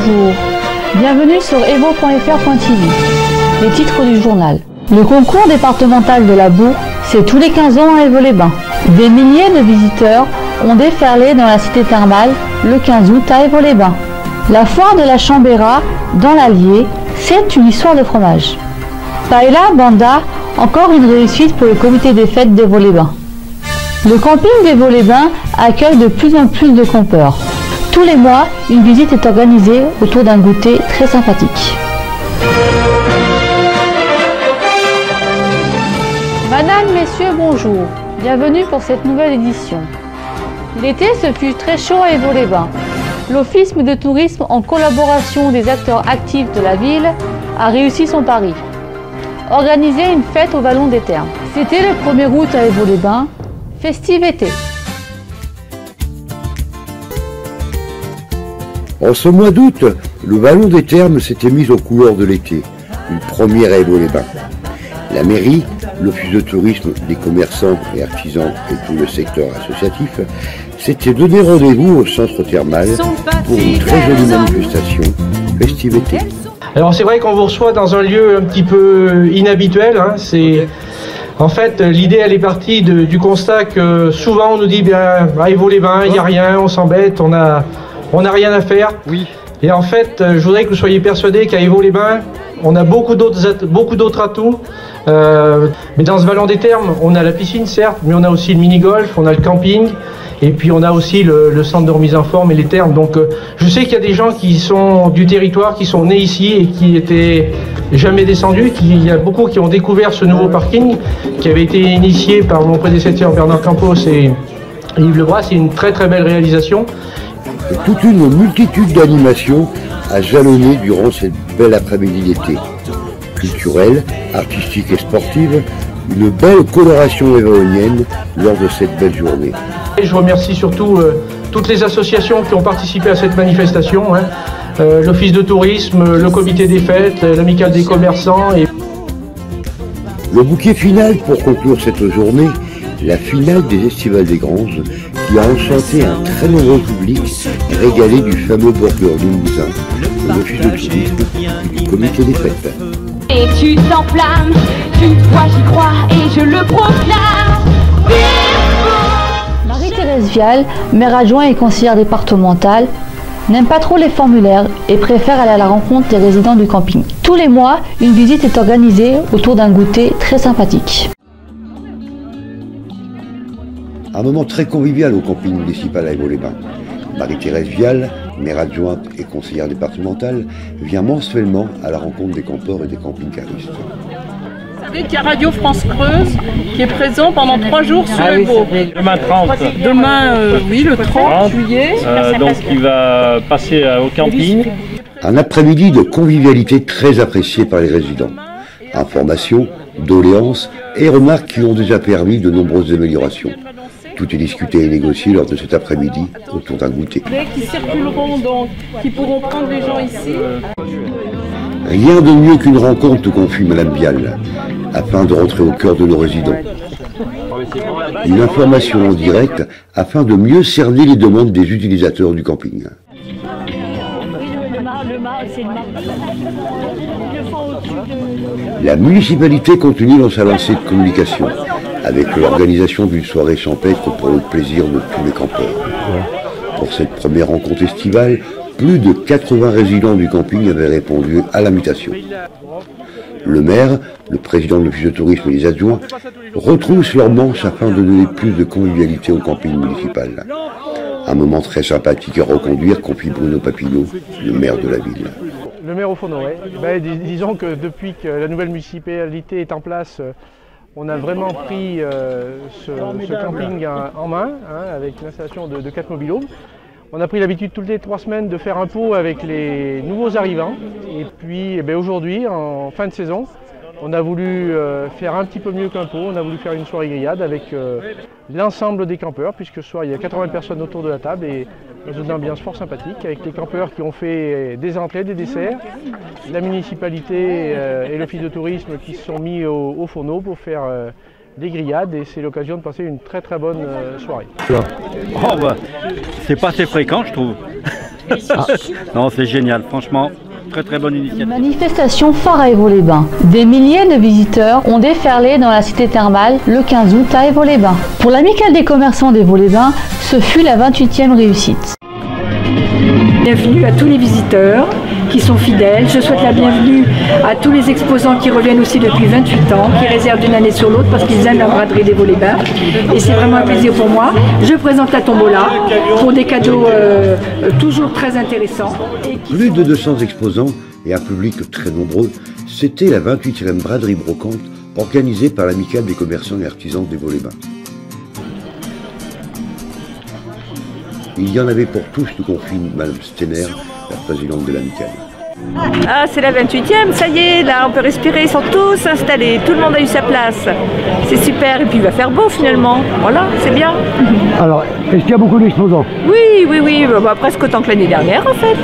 bonjour. Bienvenue sur evo.fr.tv. Les titres du journal. Le concours départemental de la bourre, c'est tous les 15 ans à Évaux-les-Bains. Des milliers de visiteurs ont déferlé dans la cité thermale le 15 août à Évaux-les-Bains. La foire de la Chambéra, dans l'Allier, c'est une histoire de fromage. Paella Banda, encore une réussite pour le comité des fêtes d'Évaux-les-Bains. Le camping d'Évaux-les-Bains accueille de plus en plus de campeurs. Tous les mois, une visite est organisée autour d'un goûter très sympathique. Madame, messieurs, bonjour. Bienvenue pour cette nouvelle édition. L'été, ce fut très chaud à Évaux-les-Bains. L'Office de tourisme, en collaboration des acteurs actifs de la ville, a réussi son pari. Organiser une fête au Vallon des Thermes. C'était le 1er août à Évaux-les-Bains, festive été. En ce mois d'août, le Vallon des Thermes s'était mis aux couleurs de l'été, une première à Évaux-les-Bains. La mairie, l'office de tourisme, les commerçants et artisans et tout le secteur associatif s'étaient donné rendez-vous au centre thermal pour une très jolie manifestation, festive été. Alors c'est vrai qu'on vous reçoit dans un lieu un petit peu inhabituel. En fait, l'idée elle est partie du constat que souvent on nous dit bien à Évaux-les-Bains, il n'y a rien, on s'embête, on a rien à faire. Oui. Et en fait, je voudrais que vous soyez persuadés qu'à Évaux-les-Bains, on a beaucoup d'autres atouts. Mais dans ce Vallon des Thermes, on a la piscine certes, mais on a aussi le mini-golf, on a le camping, et puis on a aussi le centre de remise en forme et les thermes. Donc je sais qu'il y a des gens qui sont du territoire, qui sont nés ici et qui étaient jamais descendus. Il y a beaucoup qui ont découvert ce nouveau parking qui avait été initié par mon prédécesseur Bernard Campos et Yves Lebras. C'est une très très belle réalisation. Toute une multitude d'animations a jalonné durant cette belle après-midi d'été. Culturelle, artistique et sportive, une belle coloration évonienne lors de cette belle journée. Et je remercie surtout toutes les associations qui ont participé à cette manifestation, l'Office de tourisme, le comité des fêtes, l'Amicale des commerçants. Et... Le bouquet final pour conclure cette journée, la finale des Estivales des Granges, qui a enchanté un très nombreux public régalé du fameux burger limousin, de l'Office de tourisme et du comité des fêtes. Et tu t'enflammes, une fois j'y crois et je le proclame. Marie-Thérèse Vial, maire adjoint et conseillère départementale, n'aime pas trop les formulaires et préfère aller à la rencontre des résidents du camping. Tous les mois, une visite est organisée autour d'un goûter très sympathique. Un moment très convivial au camping municipal à Évaux-les-Bains. Marie-Thérèse Vial, maire adjointe et conseillère départementale, vient mensuellement à la rencontre des campeurs et des camping-caristes. Vous savez qu'il y a Radio France Creuse qui est présent pendant 3 jours sur Évaux. Demain 30. Demain, oui, le 30 juillet. Donc il va passer au camping. Un après-midi de convivialité très apprécié par les résidents. Informations, doléances et remarques qui ont déjà permis de nombreuses améliorations. Tout est discuté et négocié lors de cet après-midi autour d'un goûter. Qui circuleront donc, qui pourront prendre les gens ici. Rien de mieux qu'une rencontre, confie Madame Vial, afin de rentrer au cœur de nos résidents. Une information en direct afin de mieux cerner les demandes des utilisateurs du camping. La municipalité continue dans sa lancée de communication, avec l'organisation d'une soirée champêtre pour le plaisir de tous les campeurs. Pour cette première rencontre estivale, plus de 80 résidents du camping avaient répondu à l'invitation. Le maire, le président de l'office de tourisme et les adjoints retroussent leurs manches afin de donner plus de convivialité au camping municipal. Un moment très sympathique à reconduire, confie Bruno Papineau, le maire de la ville. Le maire au fond, ouais. Disons que depuis que la nouvelle municipalité est en place, on a vraiment pris ce camping en main, avec l'installation de 4 mobil-homes. On a pris l'habitude toutes les 3 semaines de faire un pot avec les nouveaux arrivants. Et puis aujourd'hui, en fin de saison, on a voulu faire un petit peu mieux qu'un pot. On a voulu faire une soirée grillade avec l'ensemble des campeurs, puisque ce soir il y a 80 personnes autour de la table et dans une ambiance fort sympathique, avec les campeurs qui ont fait des entrées, des desserts, la municipalité et l'office de tourisme qui se sont mis au fourneau pour faire des grillades, et c'est l'occasion de passer une très très bonne soirée. Oh bah, c'est pas assez fréquent, je trouve. Non, c'est génial, franchement. Très bonne initiative. Une manifestation phare à Évaux-les-Bains. Des milliers de visiteurs ont déferlé dans la cité thermale le 15 août à Évaux-les-Bains. Pour l'amicale des commerçants d'Évaux-les-Bains, ce fut la 28e réussite. Bienvenue à tous les visiteurs qui sont fidèles. Je souhaite la bienvenue à tous les exposants qui reviennent aussi depuis 28 ans, qui réservent d'une année sur l'autre parce qu'ils aiment la braderie d'Évaux-les-Bains. Et c'est vraiment un plaisir pour moi. Je présente la tombola pour des cadeaux toujours très intéressants. Plus de 200 exposants et un public très nombreux, c'était la 28e braderie brocante organisée par l'amicale des commerçants et artisans d'Évaux-les-Bains. Il y en avait pour tous, nous confie Madame Stenner, la présidente de l'amicale. Ah, c'est la 28e, ça y est, là on peut respirer, ils sont tous installés, tout le monde a eu sa place. C'est super, et puis il va faire beau finalement, voilà, c'est bien. Alors, est-ce qu'il y a beaucoup d'exposants? Oui, bah, presque autant que l'année dernière en fait.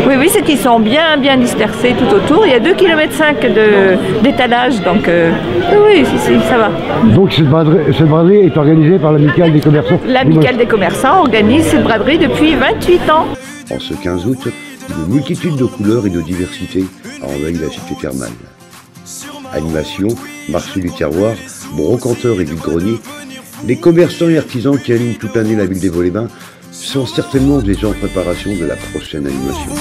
Oui, c'est qu'ils sont bien dispersés tout autour, il y a 2,5 km d'étalage, donc oui, ça va. Donc cette braderie est organisée par l'amicale des commerçants? L'amicale des commerçants organise cette braderie depuis 28 ans. En ce 15 août, une multitude de couleurs et de diversité a envahi la cité thermale. Animation, marché du terroir, brocanteurs et vide-greniers, les commerçants et artisans qui animent toute l'année la ville d'Évaux-les-Bains sont certainement déjà en préparation de la prochaine animation.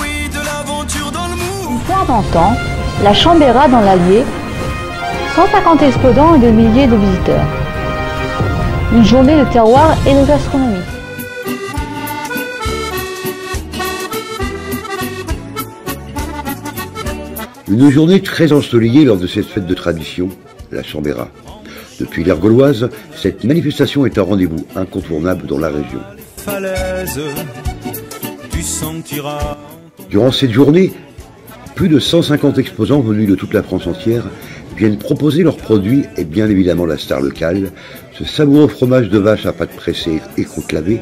Une fois d'antan, la Chambéra dans l'Allier, 150 exposants et des milliers de visiteurs. Une journée de terroir et de gastronomie. Une journée très ensoleillée lors de cette fête de tradition, la Chambéra. Depuis l'ère gauloise, cette manifestation est un rendez-vous incontournable dans la région. Durant cette journée, plus de 150 exposants venus de toute la France entière viennent proposer leurs produits et bien évidemment la star locale, ce savoureux fromage de vache à pâte pressée et croûte lavée,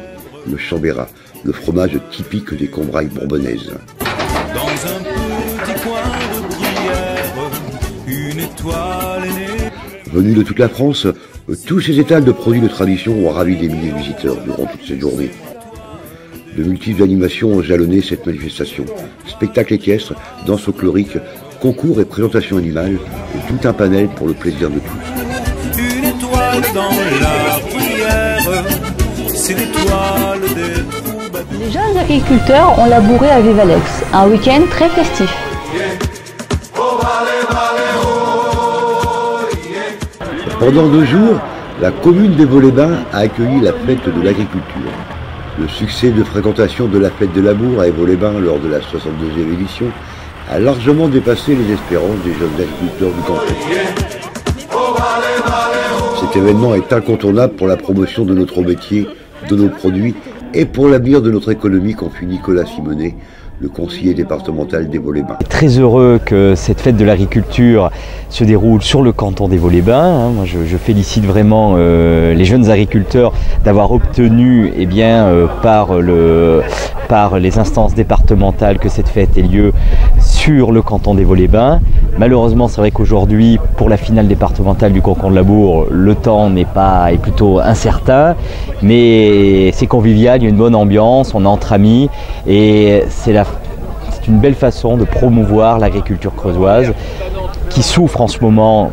le Chambéra, le fromage typique des Combrailles bourbonnaises. Venus de toute la France, tous ces étals de produits de tradition ont ravi des milliers de visiteurs durant toute cette journée. De multiples animations ont jalonné cette manifestation. Spectacles équestres, danse folklorique, concours et présentations animales, et tout un panel pour le plaisir de tous. Une étoile dans la prière, c'est l'étoile des troubadours. Les jeunes agriculteurs ont labouré à Vivalex, un week-end très festif. Pendant 2 jours, la commune d'Évaux-les-Bains a accueilli la fête de l'agriculture. Le succès de fréquentation de la fête de l'amour à Évaux-les-Bains lors de la 62e édition a largement dépassé les espérances des jeunes agriculteurs du canton. Cet événement est incontournable pour la promotion de notre métier, de nos produits et pour l'avenir de notre économie, confie Nicolas Simonet, le conseiller départemental d'Évaux-les-Bains. Très heureux que cette fête de l'agriculture se déroule sur le canton d'Évaux-les-Bains. Moi, je félicite vraiment les jeunes agriculteurs d'avoir obtenu par les instances départementales que cette fête ait lieu sur le canton d'Évaux-les-Bains. Malheureusement, c'est vrai qu'aujourd'hui, pour la finale départementale du concours de labour, le temps est plutôt incertain, mais c'est convivial, il y a une bonne ambiance, on est entre amis et c'est une belle façon de promouvoir l'agriculture creusoise qui souffre en ce moment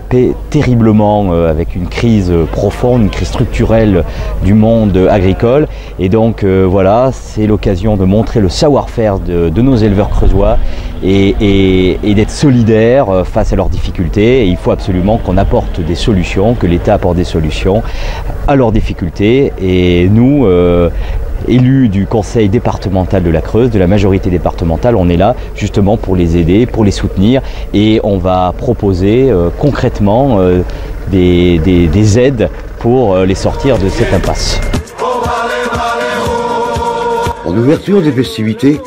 terriblement avec une crise profonde, une crise structurelle du monde agricole. Et donc voilà, c'est l'occasion de montrer le savoir-faire de nos éleveurs creusois et d'être solidaires face à leurs difficultés. Et il faut absolument qu'on apporte des solutions, que l'État apporte des solutions à leurs difficultés. Et nous, élus du conseil départemental de la Creuse, de la majorité départementale, on est là justement pour les aider, pour les soutenir et on va proposer concrètement des aides pour les sortir de cette impasse. En ouverture des festivités,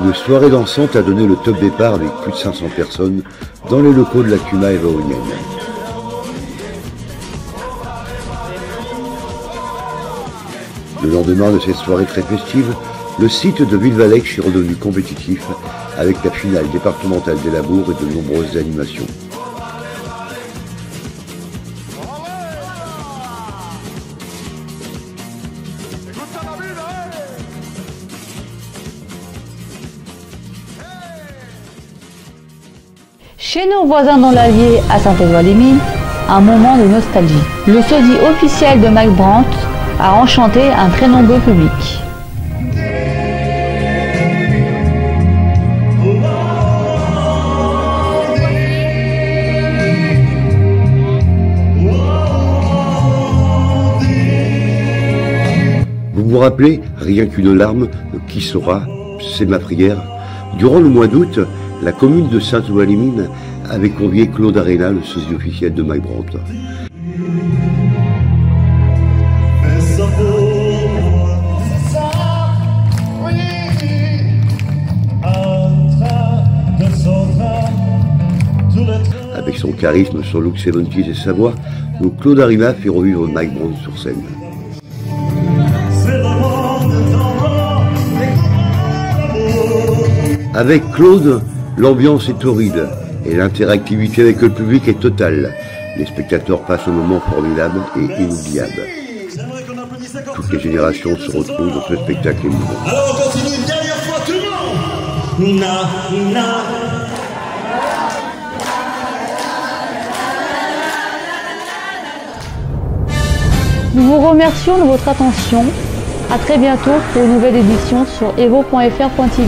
une soirée dansante a donné le top départ avec plus de 500 personnes dans les locaux de la CUMA évaonienne. Le lendemain de cette soirée très festive, le site de Villevalex est redevenu compétitif avec la finale départementale des labours et de nombreuses animations. Chez nos voisins dans l'Allier à Saint-Éloi-les-Mines, un moment de nostalgie. Le sosie officiel de Mike Brandt a enchanté un très nombreux public. Vous vous rappelez, rien qu'une larme, qui saura, c'est ma prière. Durant le mois d'août, la commune de Saint-Éloi-les-Mines avait convié Claude Aréna, le sosie officiel de Mike Brandt. Avec son charisme, son look 70s et sa voix, Claude Aréna fait revivre Mike Brandt sur scène. Avec Claude, l'ambiance est torride et l'interactivité avec le public est totale. Les spectateurs passent un moment formidable et inoubliable. Toutes les générations se retrouvent dans ce spectacle émouvant. Alors on continue une dernière fois tout le monde. Na, na. Nous vous remercions de votre attention. À très bientôt pour une nouvelle édition sur evo.fr.tv.